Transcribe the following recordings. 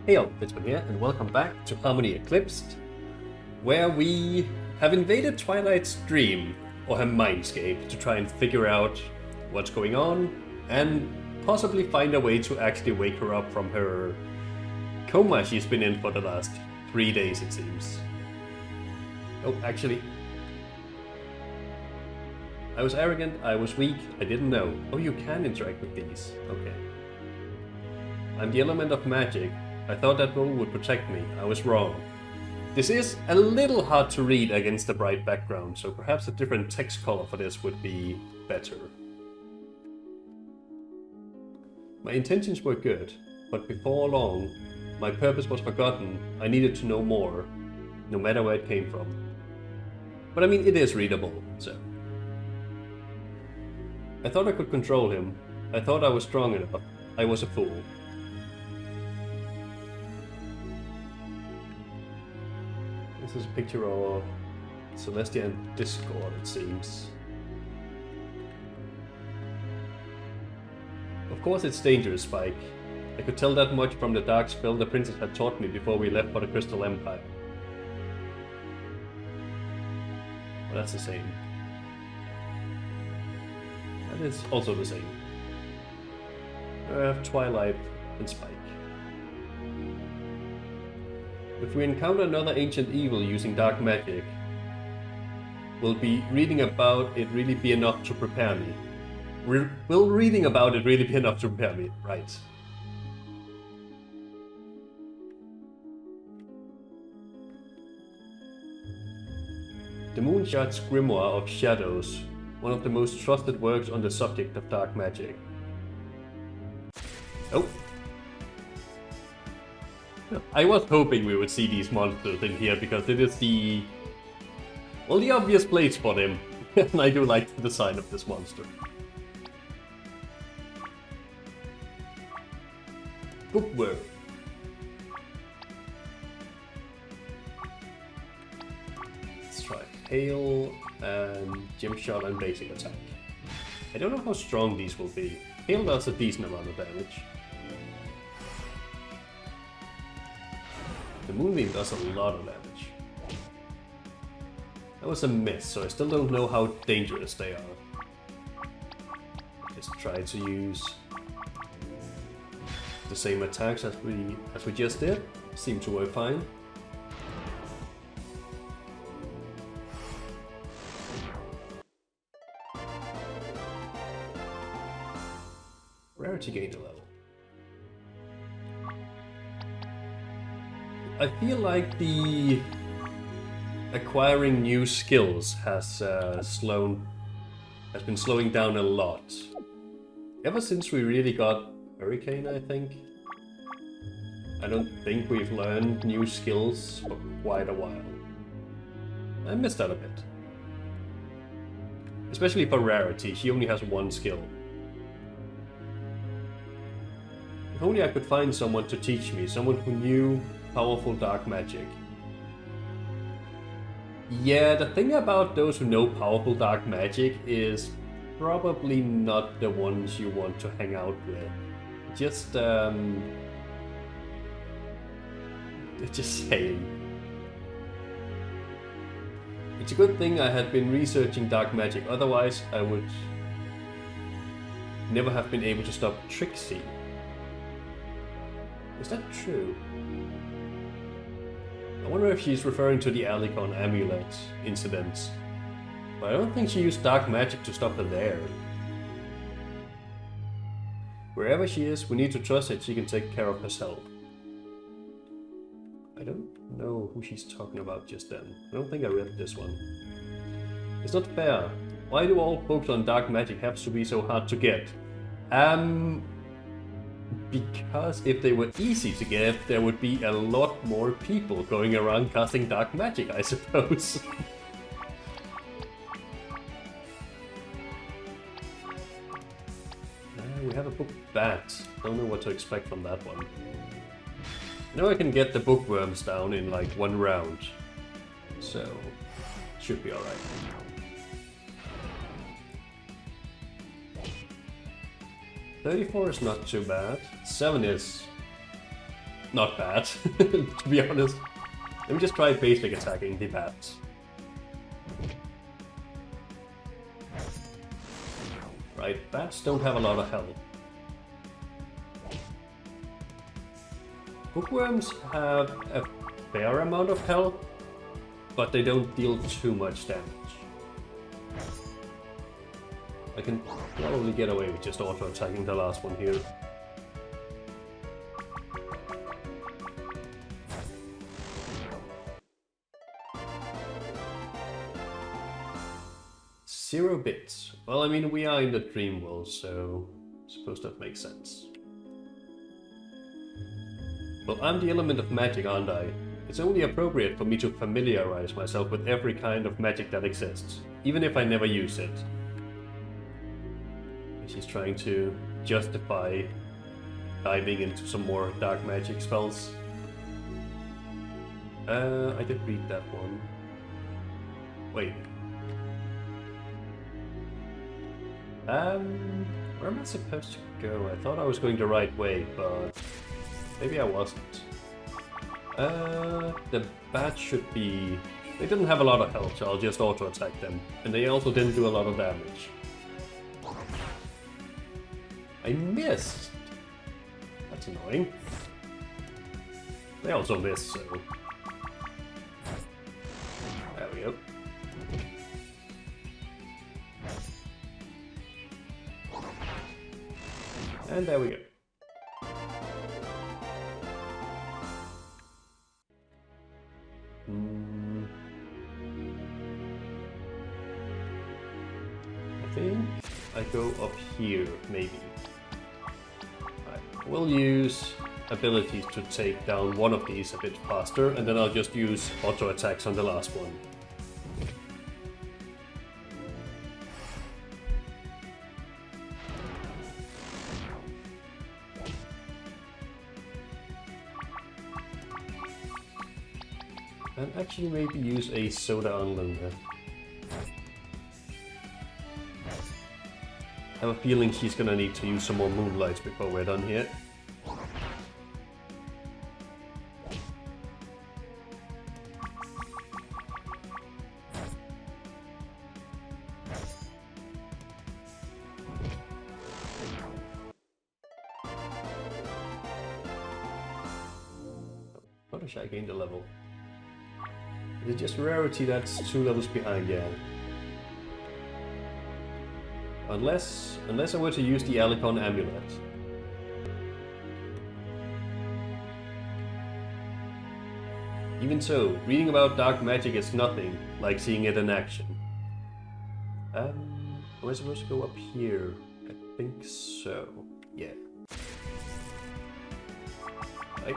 Hey all, Fizzban here, and welcome back to Harmony Eclipsed, where we have invaded Twilight's dream, or her mindscape, to try and figure out what's going on, and possibly find a way to actually wake her up from her coma she's been in for the last 3 days, it seems. Oh, actually, I was arrogant, I was weak, I didn't know. Oh, you can interact with these. Okay. I'm the element of magic. I thought that role would protect me. I was wrong. This is a little hard to read against the bright background, so perhaps a different text color for this would be better. My intentions were good, but before long, my purpose was forgotten. I needed to know more, no matter where it came from. But I mean, it is readable, so. I thought I could control him. I thought I was strong enough. I was a fool. This is a picture of Celestia and Discord, it seems. Of course it's dangerous, Spike. I could tell that much from the dark spell the princess had taught me before we left for the Crystal Empire. Well, that's the same. That is also the same. I have Twilight and Spike. If we encounter another ancient evil using dark magic, will reading about it really be enough to prepare me? Will reading about it really be enough to prepare me? Right. The Moonshot's Grimoire of Shadows, one of the most trusted works on the subject of dark magic. Oh. I was hoping we would see these monsters in here because it is the obvious place for them, and I do like the design of this monster. Bookworm. Let's try Hail and Gem Shot and Basic Attack. I don't know how strong these will be. Hail does a decent amount of damage. The Moonbeam does a lot of damage. That was a miss, so I still don't know how dangerous they are. Just try to use the same attacks as we just did. Seem to work fine. Rarity gained a level. I feel like the acquiring new skills has been slowing down a lot. Ever since we really got Hurricane, I think. I don't think we've learned new skills for quite a while. I missed out a bit. Especially for Rarity, she only has one skill. If only I could find someone to teach me, someone who knew powerful dark magic. Yeah, the thing about those who know powerful dark magic is probably not the ones you want to hang out with. Just saying. It's a good thing I had been researching dark magic, otherwise I would never have been able to stop Trixie. Is that true? I wonder if she's referring to the Alicon amulet incident. But I don't think she used dark magic to stop her there. Wherever she is, we need to trust that she can take care of herself. I don't know who she's talking about just then. I don't think I read this one. It's not fair. Why do all books on dark magic have to be so hard to get? Because if they were easy to get, there would be a lot more people going around casting dark magic, I suppose. We have a book bat. Don't know what to expect from that one. I know I can get the bookworms down in like one round, so should be alright. 34 is not too bad. 7 is not bad, to be honest. Let me just try basic attacking the bats. Right, bats don't have a lot of health. Bookworms have a fair amount of health, but they don't deal too much damage. I can probably get away with just auto-attacking the last one here. Zero bits. Well, I mean, we are in the dream world, so I suppose that makes sense. Well, I'm the element of magic, aren't I? It's only appropriate for me to familiarize myself with every kind of magic that exists, even if I never use it. She's trying to justify diving into some more dark magic spells. I did read that one. Wait. Where am I supposed to go? I thought I was going the right way, but maybe I wasn't. The bats should be... They didn't have a lot of health, so I'll just auto-attack them. And they also didn't do a lot of damage. I missed! That's annoying. They also missed, so... There we go. And there we go. I think I go up here, maybe. Right. We'll use abilities to take down one of these a bit faster, and then I'll just use auto attacks on the last one. And actually maybe use a soda on Luna. I have a feeling she's gonna need to use some more moonlights before we're done here. How did I gain the level? Is it just rarity that's 2 levels behind? Yeah. Unless I were to use the Alicon amulet. Even so, reading about dark magic is nothing like seeing it in action. Am I supposed to go up here? I think so. Yeah. Right.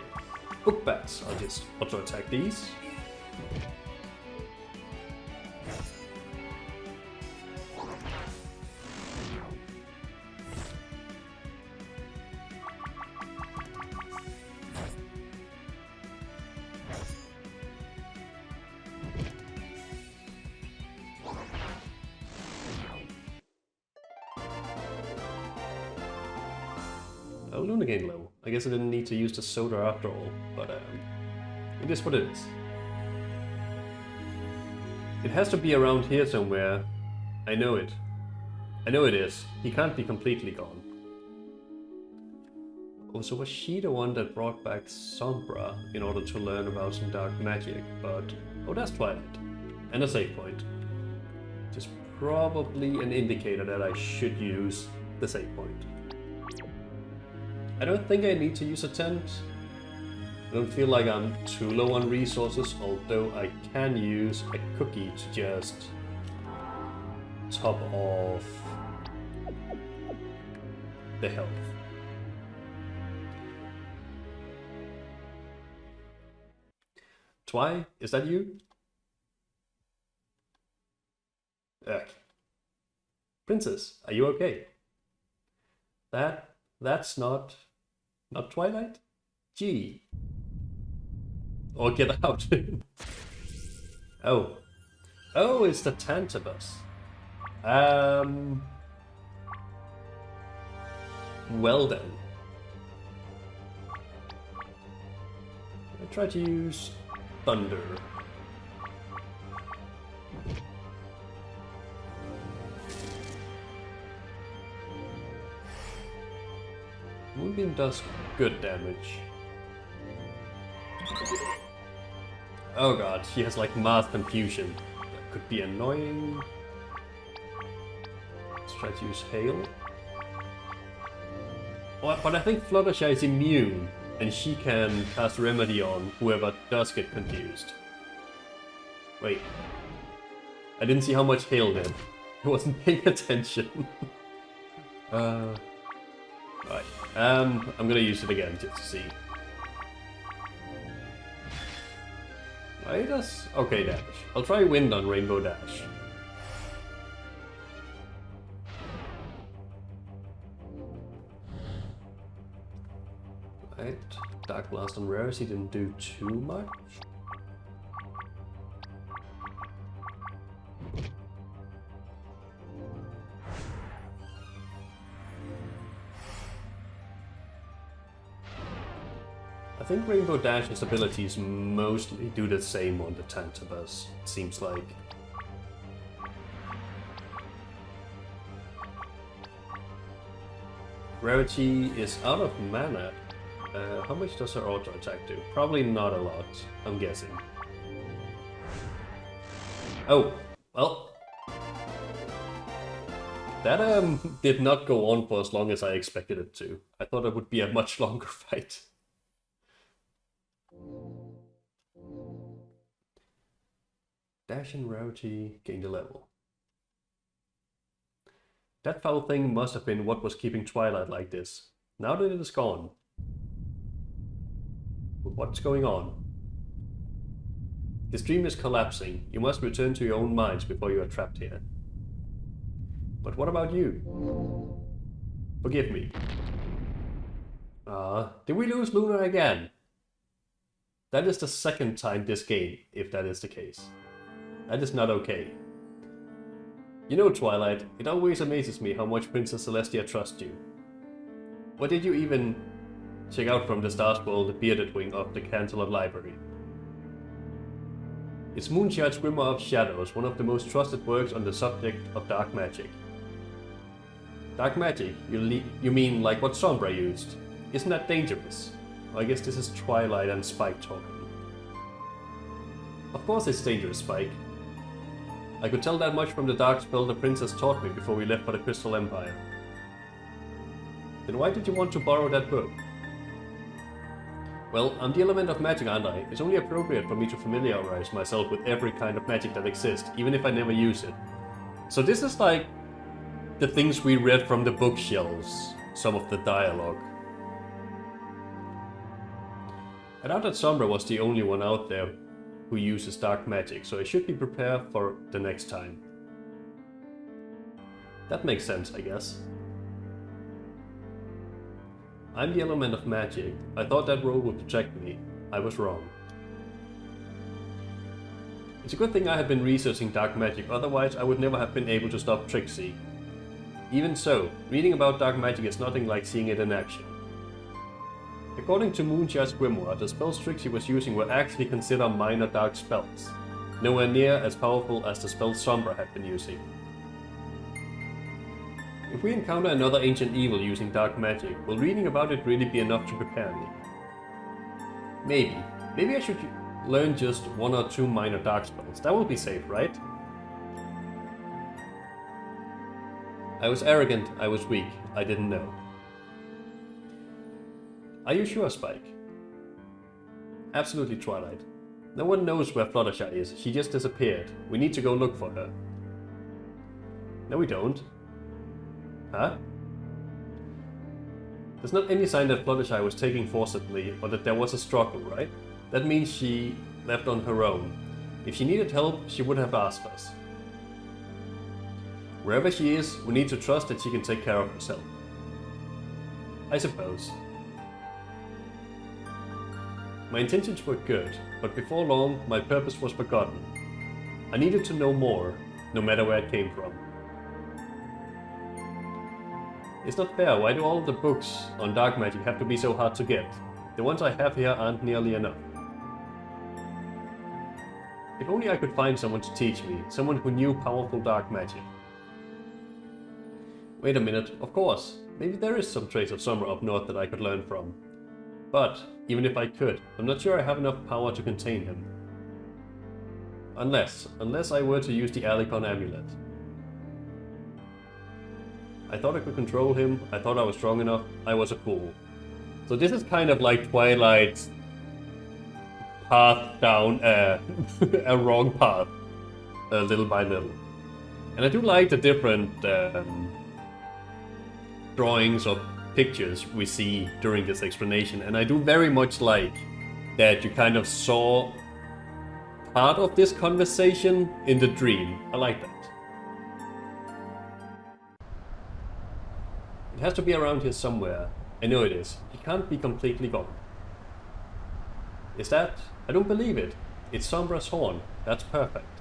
Book bats. I'll just auto attack these. Oh, Luna gained low. I guess I didn't need to use the soda after all, but it is what it is. It has to be around here somewhere. I know it. I know it is. He can't be completely gone. Oh, so was she the one that brought back Sombra in order to learn about some dark magic? But... oh, that's Twilight. And a save point. Which is probably an indicator that I should use the save point. I don't think I need to use a tent. I don't feel like I'm too low on resources, although I can use a cookie to just top off the health. Twy, is that you? Princess, are you okay? That's not Twilight? Gee. Or get out. Oh. Oh, it's the Tantabus. Well then. try to use Thunder. Moonbeam does good damage. Oh god, she has like mass confusion. That could be annoying. Let's try to use Hail. But I think Fluttershy is immune, and she can cast Remedy on whoever does get confused. Wait. I didn't see how much Hail did. I wasn't paying attention. Right. I'm gonna use it again just to see. It does okay damage. I'll try Wind on Rainbow Dash. Right. Dark Blast on Rarity didn't do too much. I think Rainbow Dash's abilities mostly do the same on the Tantabus, it seems like. Rarity is out of mana. How much does her auto attack do? Probably not a lot, I'm guessing. Oh, well. That did not go on for as long as I expected it to. I thought it would be a much longer fight. Dash and Rarity gained a level. That foul thing must have been what was keeping Twilight like this. Now that it is gone. What's going on? This dream is collapsing. You must return to your own minds before you are trapped here. But what about you? Forgive me. Did we lose Luna again? That is the second time this game, if that is the case. That is not okay. You know, Twilight, it always amazes me how much Princess Celestia trusts you. What did you even check out from the Star Scroll, the bearded wing of the Canceled Library? It's Moonshine's Grimoire of Shadows, one of the most trusted works on the subject of dark magic. Dark magic? You mean like what Sombra used? Isn't that dangerous? I guess this is Twilight and Spike talking. Of course it's dangerous, Spike. I could tell that much from the dark spell the princess taught me before we left for the Crystal Empire. Then why did you want to borrow that book? Well, I'm the element of magic, aren't I? It's only appropriate for me to familiarize myself with every kind of magic that exists, even if I never use it. So this is like the things we read from the bookshelves, some of the dialogue. I doubt that Sombra was the only one out there who uses dark magic, so I should be prepared for the next time. That makes sense, I guess. I'm the element of magic. I thought that role would protect me. I was wrong. It's a good thing I have been researching dark magic, otherwise I would never have been able to stop Trixie. Even so, reading about dark magic is nothing like seeing it in action. According to Moonshine's Grimoire, the spells Trixie was using were actually considered minor dark spells, nowhere near as powerful as the spells Sombra had been using. If we encounter another ancient evil using dark magic, will reading about it really be enough to prepare me? Maybe. Maybe I should learn just 1 or 2 minor dark spells. That will be safe, right? I was arrogant, I was weak, I didn't know. Are you sure, Spike? Absolutely, Twilight. No one knows where Fluttershy is. She just disappeared. We need to go look for her. No, we don't. Huh? There's not any sign that Fluttershy was taken forcibly or that there was a struggle, right? That means she left on her own. If she needed help, she would have asked us. Wherever she is, we need to trust that she can take care of herself. I suppose. My intentions were good, but before long, my purpose was forgotten. I needed to know more, no matter where it came from. It's not fair. Why do all the books on dark magic have to be so hard to get? The ones I have here aren't nearly enough. If only I could find someone to teach me, someone who knew powerful dark magic. Wait a minute, of course, maybe there is some trace of Sombra up north that I could learn from. But, even if I could, I'm not sure I have enough power to contain him. Unless I were to use the Alicon amulet. I thought I could control him, I thought I was strong enough, I was a fool. So this is kind of like Twilight's path down a wrong path, little by little. And I do like the different drawings or pictures we see during this explanation, and I do very much like that you kind of saw part of this conversation in the dream. I like that. It has to be around here somewhere. I know it is. It can't be completely gone. Is that? I don't believe it. It's Sombra's horn. That's perfect.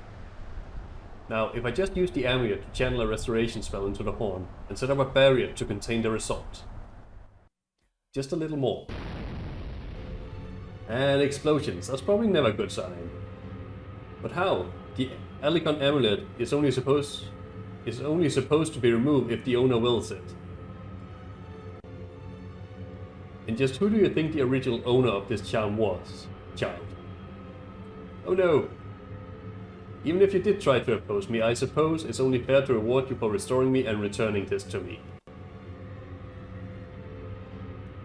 Now, if I just use the amulet to channel a restoration spell into the horn and set up a barrier to contain the result. Just a little more. And explosions. That's probably never a good sign. But how? The Alicon amulet is only supposed to be removed if the owner wills it. And just who do you think the original owner of this charm was, child? Oh no! Even if you did try to oppose me, I suppose it's only fair to reward you for restoring me and returning this to me.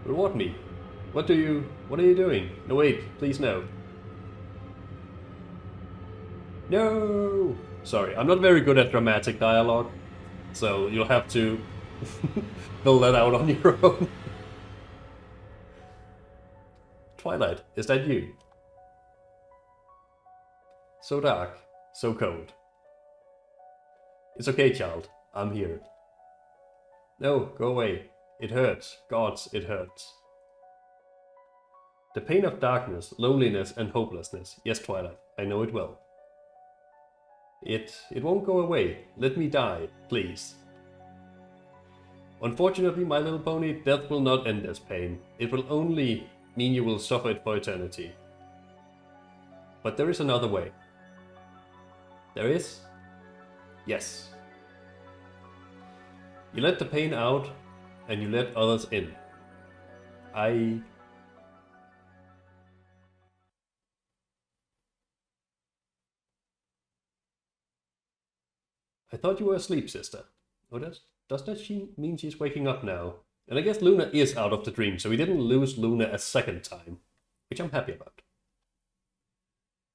Reward me? What are you doing? No wait, please no. No! Sorry, I'm not very good at dramatic dialogue, so you'll have to fill that out on your own. Twilight, is that you? So dark, so cold. It's okay, child. I'm here. No, go away. It hurts. Gods, it hurts. The pain of darkness, loneliness and hopelessness. Yes, Twilight, I know it well. It won't go away. Let me die, please. Unfortunately, my little pony, death will not end this pain. It will only mean you will suffer it for eternity. But there is another way. There is? Yes. You let the pain out, and you let others in. I thought you were asleep, sister. Oh, does that mean she's waking up now? And I guess Luna is out of the dream, so we didn't lose Luna a second time, which I'm happy about.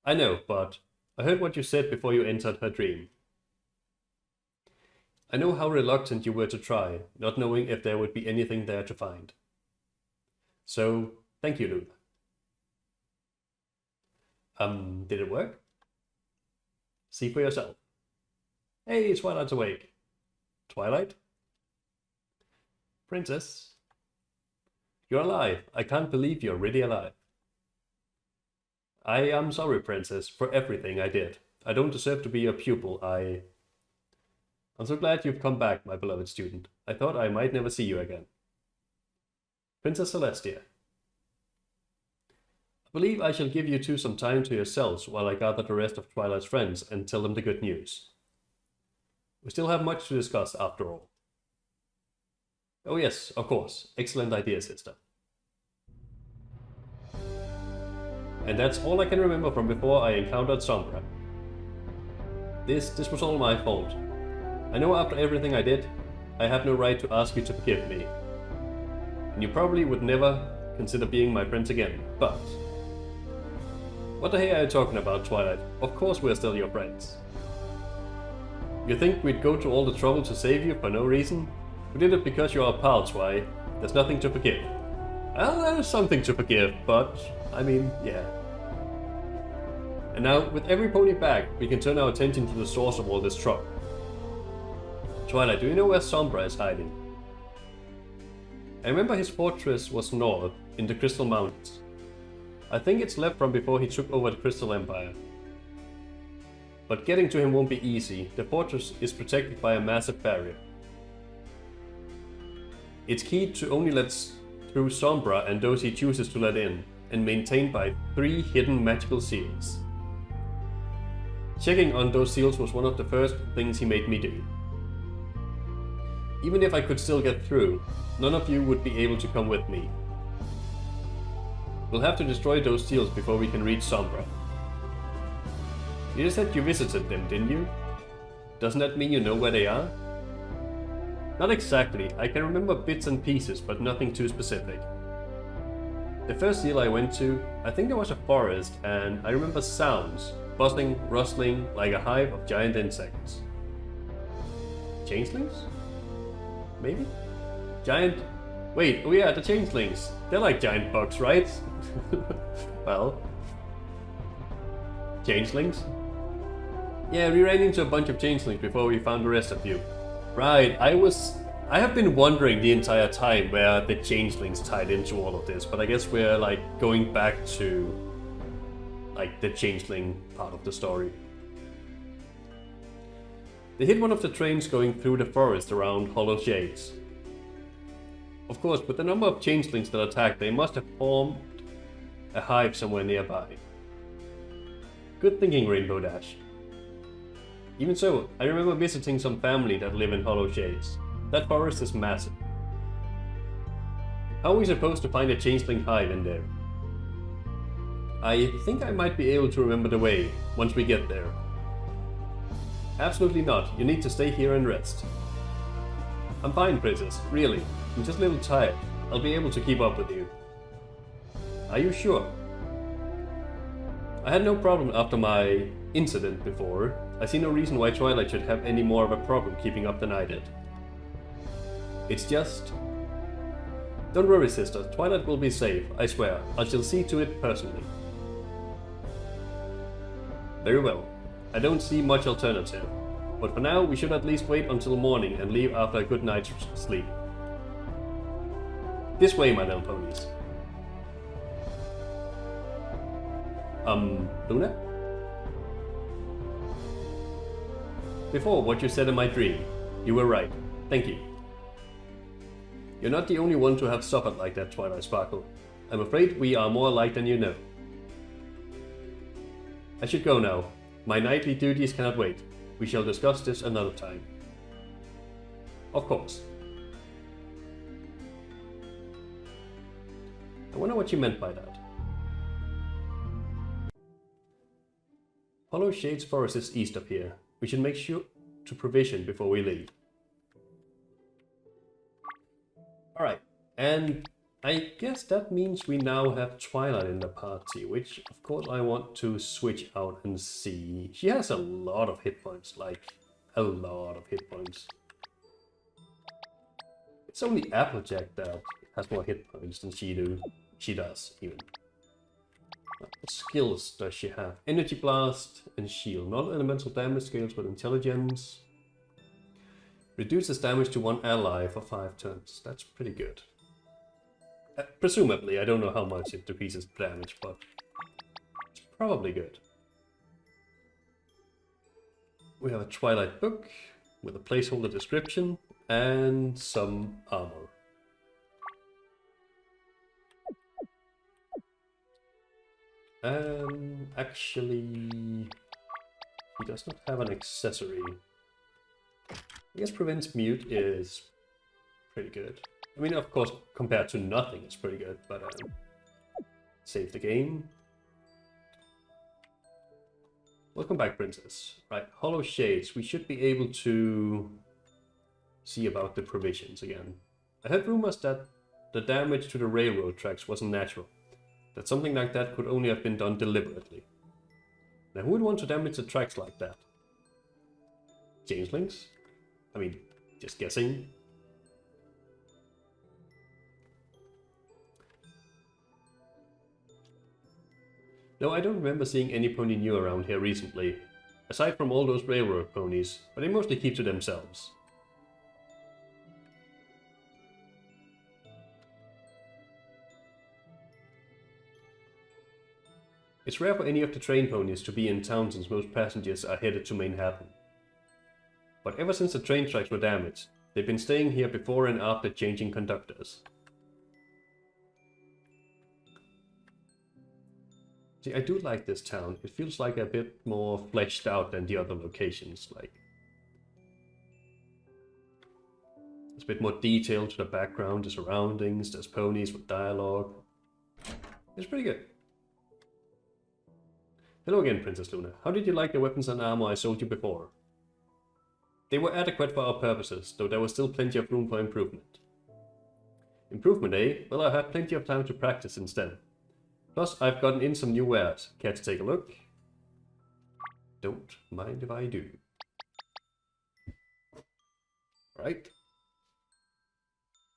I know, but I heard what you said before you entered her dream. I know how reluctant you were to try, not knowing if there would be anything there to find. So, thank you, Luna. Did it work? See for yourself. Hey, Twilight's awake. Twilight? Princess? You're alive. I can't believe you're really alive. I am sorry, Princess, for everything I did. I don't deserve to be your pupil. I'm so glad you've come back, my beloved student. I thought I might never see you again. Princess Celestia. I believe I shall give you two some time to yourselves while I gather the rest of Twilight's friends and tell them the good news. We still have much to discuss after all. Oh yes, of course. Excellent idea, sister. And that's all I can remember from before I encountered Sombra. This was all my fault. I know after everything I did, I have no right to ask you to forgive me. And you probably would never consider being my friends again, but... What the heck are you talking about, Twilight? Of course we're still your friends. You think we'd go to all the trouble to save you for no reason? We did it because you're our pals, why? There's nothing to forgive. Well, there's something to forgive, but... I mean, yeah. And now, with every pony back, we can turn our attention to the source of all this trouble. Twilight, do you know where Sombra is hiding? I remember his fortress was north, in the Crystal Mountains. I think it's left from before he took over the Crystal Empire. But getting to him won't be easy. The fortress is protected by a massive barrier. It's keyed to only let through Sombra and those he chooses to let in, and maintained by 3 hidden magical seals. Checking on those seals was one of the first things he made me do. Even if I could still get through, none of you would be able to come with me. We'll have to destroy those seals before we can reach Sombra. You just said you visited them, didn't you? Doesn't that mean you know where they are? Not exactly. I can remember bits and pieces, but nothing too specific. The first seal I went to, I think there was a forest, and I remember sounds, buzzing, rustling, like a hive of giant insects. Changelings? Maybe? Giant... Wait, oh yeah, the changelings. They're like giant bugs, right? Well... Changelings? Yeah, we ran into a bunch of changelings before we found the rest of you. Right, I have been wondering the entire time where the changelings tied into all of this, but I guess we're like going back to like the changeling part of the story. They hit one of the trains going through the forest around Hollow Shades. Of course, with the number of changelings that attacked, they must have formed a hive somewhere nearby. Good thinking, Rainbow Dash. Even so, I remember visiting some family that live in Hollow Shades. That forest is massive. How are we supposed to find a changeling hive in there? I think I might be able to remember the way, once we get there. Absolutely not, you need to stay here and rest. I'm fine, Princess, really. I'm just a little tired. I'll be able to keep up with you. Are you sure? I had no problem after my incident before. I see no reason why Twilight should have any more of a problem keeping up than I did. It's just... Don't worry, sister. Twilight will be safe, I swear. I shall see to it personally. Very well. I don't see much alternative. But for now, we should at least wait until morning and leave after a good night's sleep. This way, my little ponies. Luna? Before what you said in my dream, you were right. Thank you. You're not the only one to have suffered like that, Twilight Sparkle. I'm afraid we are more alike than you know. I should go now. My nightly duties cannot wait. We shall discuss this another time. Of course. I wonder what you meant by that. Hollow Shades Forest is east of here. We should make sure to provision before we leave. Alright, and I guess that means we now have Twilight in the party, which of course I want to switch out and see. She has a lot of hit points, like a lot of hit points. It's only Applejack that has more hit points than she does, even. What skills does she have? Energy Blast and Shield. Not elemental damage skills, but intelligence. Reduces damage to one ally for 5 turns. That's pretty good. Presumably, I don't know how much it decreases damage, but it's probably good. We have a Twilight book with a placeholder description and some armor. Actually, he does not have an accessory. I guess prevents mute is pretty good. I mean, of course, compared to nothing, it's pretty good, but save the game. Welcome back, Princess. Right, Hollow Shades. We should be able to see about the provisions again. I heard rumors that the damage to the railroad tracks wasn't natural. That something like that could only have been done deliberately. Now, who would want to damage the tracks like that? Changelings? I mean, just guessing. No, I don't remember seeing any pony new around here recently. Aside from all those railroad ponies, but they mostly keep to themselves. It's rare for any of the train ponies to be in town since most passengers are headed to Manhattan. But ever since the train tracks were damaged, they've been staying here before and after changing conductors. See, I do like this town. It feels like a bit more fleshed out than the other locations. Like, there's a bit more detail to the background, the surroundings, there's ponies with dialogue. It's pretty good. Hello again, Princess Luna. How did you like the weapons and armor I sold you before? They were adequate for our purposes, though there was still plenty of room for improvement. Improvement, eh? Well, I had plenty of time to practice instead. Plus, I've gotten in some new wares. Care to take a look? Don't mind if I do. Right.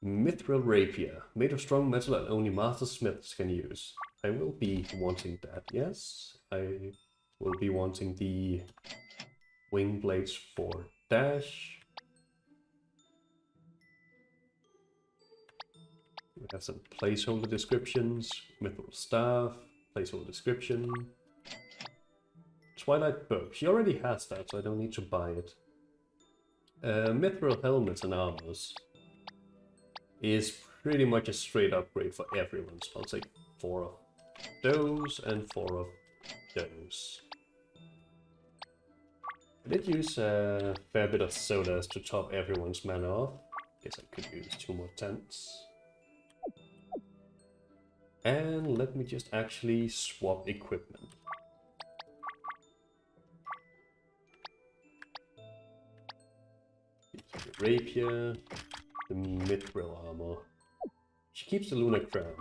Mithril Rapier. Made of strong metal and only master smiths can use. I will be wanting that, yes. I will be wanting the wing blades for dash. We have some placeholder descriptions. Mithril Staff. Placeholder description. Twilight Bow. She already has that, so I don't need to buy it. Mithril Helmets and Armors is pretty much a straight upgrade for everyone. So I'll take 4 of those and 4 of those. I did use a fair bit of sodas to top everyone's mana off. Guess I could use 2 more tents. And let me just actually swap equipment. The rapier, the mithril armor. She keeps the lunar crown.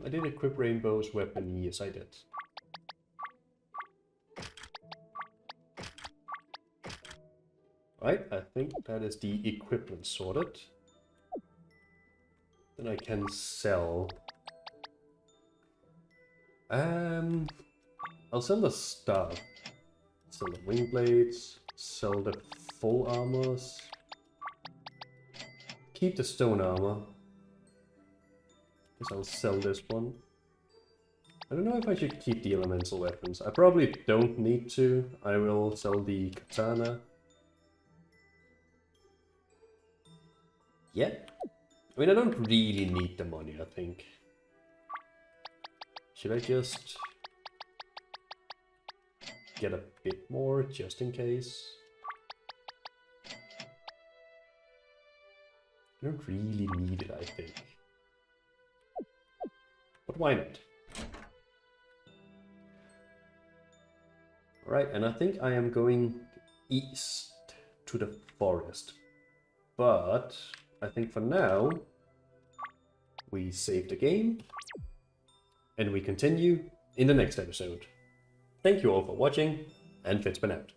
I did equip Rainbow's weapon, yes I did. Right, I think that is the equipment sorted. Then I can sell. I'll sell the stuff. Sell the wing blades. Sell the full armors. Keep the stone armor. Guess I'll sell this one. I don't know if I should keep the elemental weapons. I probably don't need to. I will sell the katana. Yeah. I mean, I don't really need the money, I think. Should I just get a bit more, just in case? I don't really need it, I think. But why not? Alright, and I think I am going east to the forest. But I think for now, we save the game, and we continue in the next episode. Thank you all for watching, and Fizzban out.